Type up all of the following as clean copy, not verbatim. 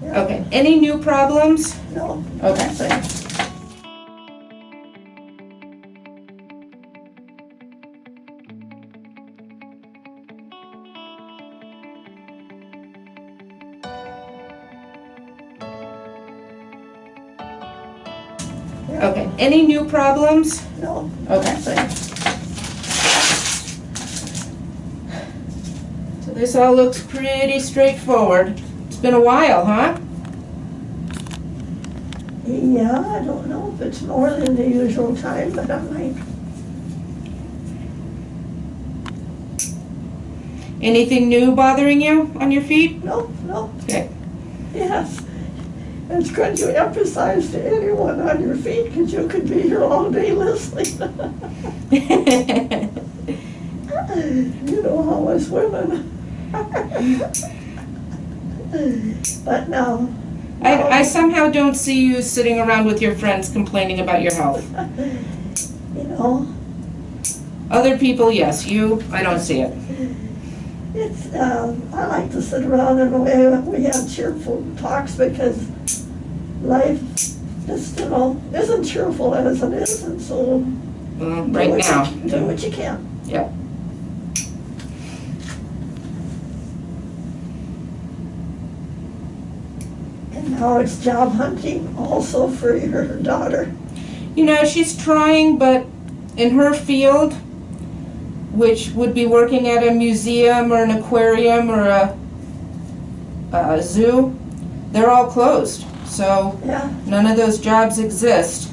Yeah. Okay. Any new problems? No. Okay. Thanks. Okay. Any new problems? No. Okay. Thanks. So this all looks pretty straightforward. It's been a while, huh? Yeah, I don't know if it's more than the usual time, but I might. Anything new bothering you on your feet? No, no. Okay. Yes. It's good you emphasize to anyone on your feet because you could be here all day listening. You know how us women. But no. I somehow don't see you sitting around with your friends complaining about your health. You know, Other people, yes. You, I don't see it. it's, I like to sit around and we have cheerful talks because life just, you know, isn't cheerful as it is, and so Right now. do what you can. Yeah. And now it's job hunting also for your daughter. You know, she's trying, but in her field, which would be working at a museum or an aquarium or a zoo, they're all closed. So Yeah, none of those jobs exist.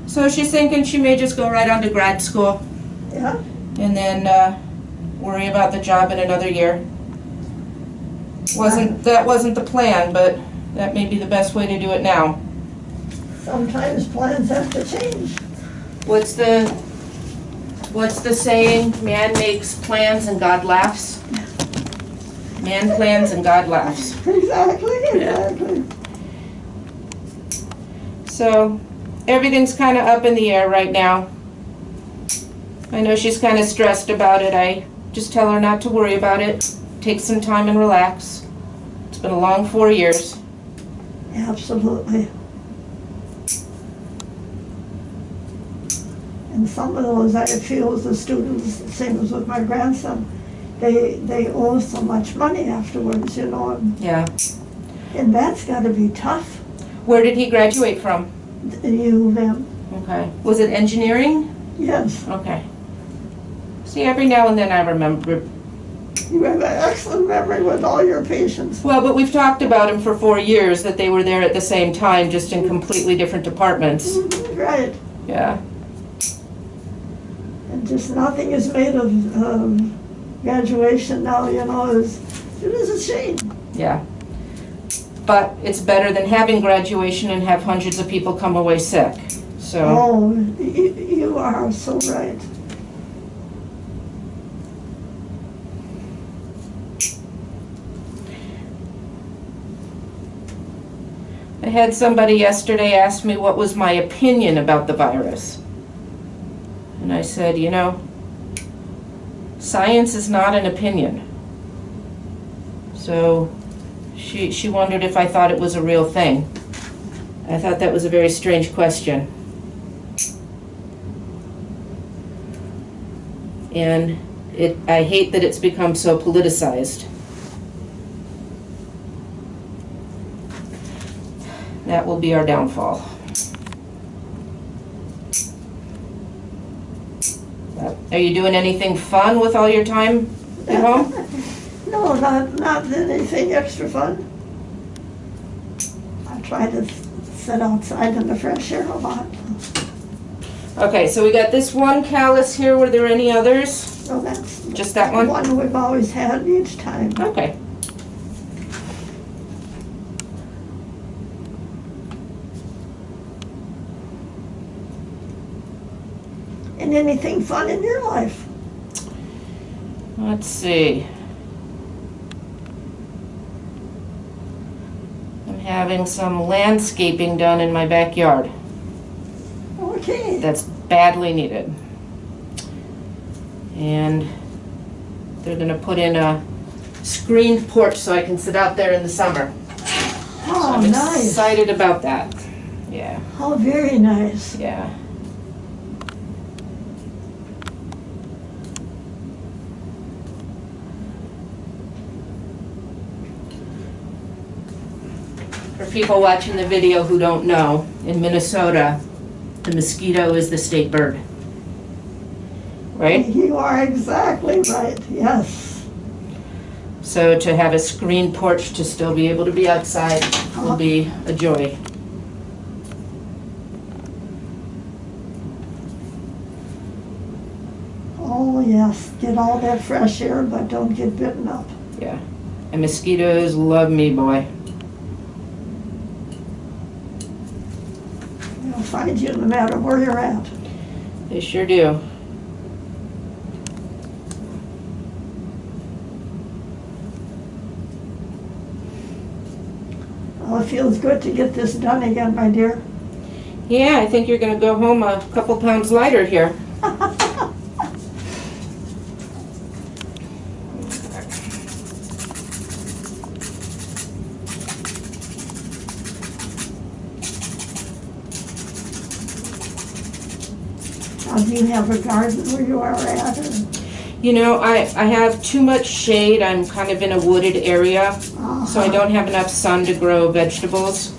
So she's thinking she may just go right on to grad school yeah. and then worry about the job in another year. That wasn't the plan, but that may be the best way to do it now. Sometimes plans have to change. What's the saying? Man makes plans and God laughs. Man plans and God laughs. Exactly. So everything's kind of up in the air right now. I know she's kind of stressed about it. I just tell her not to worry about it. Take some time and relax. It's been a long 4 years. Absolutely. And some of those I feel as the students, same as with my grandson, they owe so much money afterwards, you know, Yeah. and that's got to be tough. Where did he graduate from? You, them. Okay. Was it engineering? Yes. Okay. See, every now and then I remember. You have an excellent memory with all your patients. Well, but we've talked about him for 4 years, that they were there at the same time, just in completely different departments. Right. Yeah. And just nothing is made of graduation now, you know, it is a shame. Yeah. But it's better than having graduation and have hundreds of people come away sick. So, Oh, you are so right. I had somebody yesterday ask me what was my opinion about the virus. And I said, you know, science is not an opinion. So she wondered if I thought it was a real thing. I thought that was a very strange question. And I hate that it's become so politicized. That will be our downfall. Are you doing anything fun with all your time at home? No, not anything extra fun. I try to sit outside in the fresh air a lot. Okay, so we got this one callus here. Were there any others? So that's Just that one? one we've always had each time. Okay. And anything fun in your life? Let's see. I'm having some landscaping done in my backyard. Okay. That's badly needed. And they're gonna put in a screened porch so I can sit out there in the summer. Oh, I'm nice. excited about that. Yeah, Oh, very nice. yeah. For people watching the video who don't know, in Minnesota, the mosquito is the state bird. Right? You are exactly right, yes. So to have a screen porch to still be able to be outside will be a joy. Oh, yes, get all that fresh air, but don't get bitten up. Yeah. And mosquitoes love me, boy. They'll find you no matter where you're at. They sure do. Well, it feels good to get this done again, my dear. Yeah, I think you're gonna go home a couple pounds lighter here. Now, do you have a garden where you are at? Or? You know, I have too much shade. I'm kind of in a wooded area, so I don't have enough sun to grow vegetables.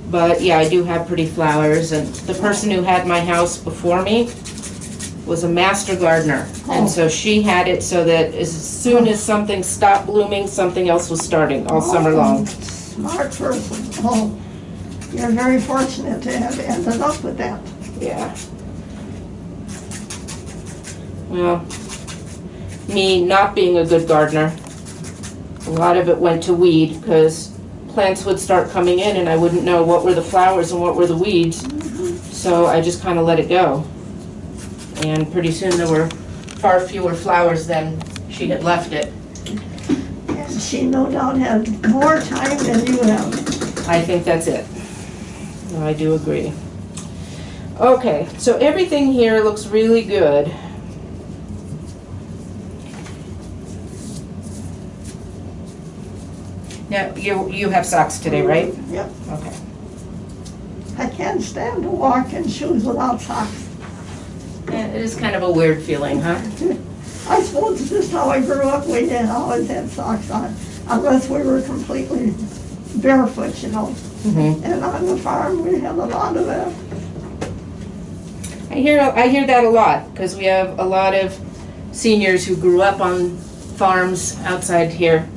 But yeah, I do have pretty flowers, and the person who had my house before me was a master gardener. And so she had it so that as soon as something stopped blooming, something else was starting all summer long. Smart person. Oh, you're very fortunate to have ended up with that. Yeah. Well, me not being a good gardener, a lot of it went to weed because plants would start coming in and I wouldn't know what were the flowers and what were the weeds. So I just kind of let it go. And pretty soon there were far fewer flowers than she had left it. And she no doubt had more time than you have. I think that's it. I do agree. Okay, so everything here looks really good. Now, you have socks today, right? Yep. Okay. I can't stand to walk in shoes without socks. Yeah, it is kind of a weird feeling, huh? I suppose it's just how I grew up. We didn't always have socks on, unless we were completely barefoot, you know. Mm-hmm. And on the farm, we had a lot of that. I hear that a lot because we have a lot of seniors who grew up on farms outside here.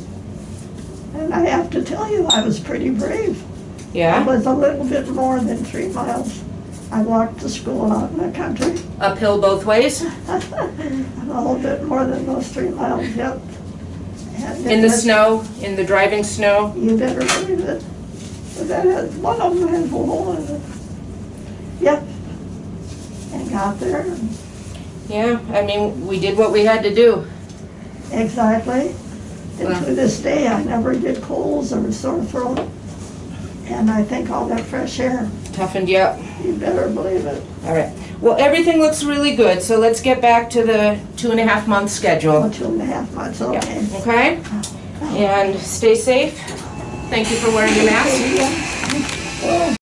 And I have to tell you, I was pretty brave. It Yeah? was a little bit more than 3 miles. I walked to school out in the country. Uphill both ways? A little bit more than those 3 miles, yep. And In the snow? In the driving snow? You better believe it. But that has, one of them has a hole in it. Yep. And got there. And Yeah, I mean, we did what we had to do. exactly. And Well. to this day, I never get colds or sore throat. And I think all that fresh air, Toughened you up. you better believe it. All right. Well, everything looks really good, so let's get back to the 2.5 month schedule. Oh, 2.5 months, okay. Yeah. Okay? And stay safe. Thank you for wearing your mask. Yeah.